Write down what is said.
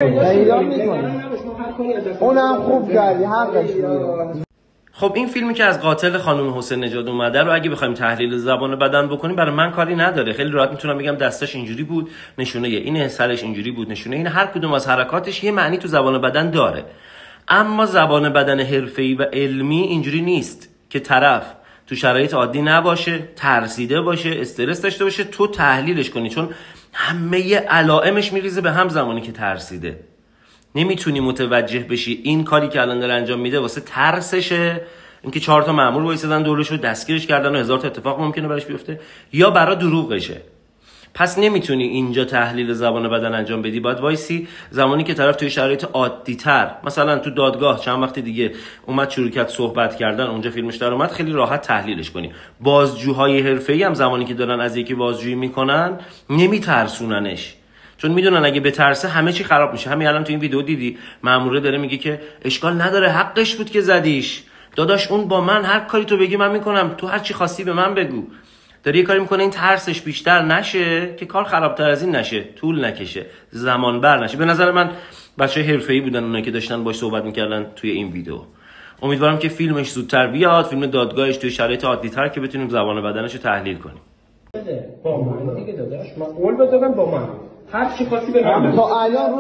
ایران میکنه اونم خوب کردی حقش میده. خب این فیلمی که از قاتل خانم حسین نژاد اومده رو اگه بخوایم تحلیل زبان بدن بکنیم برای من کاری نداره. خیلی راحت میتونم بگم دستش اینجوری بود نشونه این، سرش اینجوری بود نشونه این. هر کدوم از حرکاتش یه معنی تو زبان بدن داره. اما زبان بدن حرفه‌ای و علمی اینجوری نیست که طرف تو شرایط عادی نباشه، ترسیده باشه، استرس داشته باشه تو تحلیلش کنی، چون همه علائمش میریزه به هم زمانی که ترسیده. نمیتونی متوجه بشی این کاری که الان داره انجام میده واسه ترسشه، اینکه 4 تا مأمور وایسادن دورش رو دستگیرش کردن و 1000 تا اتفاق ممکنه براش بیفته، یا برا دروغشه. پس نمیتونی اینجا تحلیل زبان بدن انجام بدی. باید وایسی زمانی که طرف توی شرایط عادی تر، مثلا تو دادگاه چند وقت دیگه اومد شروع کرد صحبت کردن، اونجا فیلمش در اومد، خیلی راحت تحلیلش کنی. بازجوهای حرفه‌ای هم زمانی که دارن از یکی بازجویی میکنن نمیترسوننش، چون میدونن اگه بترسه همه چی خراب میشه. همین الان تو این ویدیو دیدی مأموره داره میگه که اشکال نداره حقش بود که زدیش، داداش اون با من هر کاری تو بگی من میکنم، تو هر چی خواستی به من بگو. داره یه کاری میکنه این ترسش بیشتر نشه که کار خرابتر از این نشه، طول نکشه، زمان بر نشه. به نظر من بچه حرفه‌ای بودن اونایی که داشتن باش صحبت میکردن توی این ویدیو. امیدوارم که فیلمش زودتر بیاد، فیلم دادگاهش توی شرایط عادی‌تر که بتونیم زبان بدنش رو تحلیل کنیم. با من دیگه داداش من قول بده با من هر چی خواستی به من. تا الان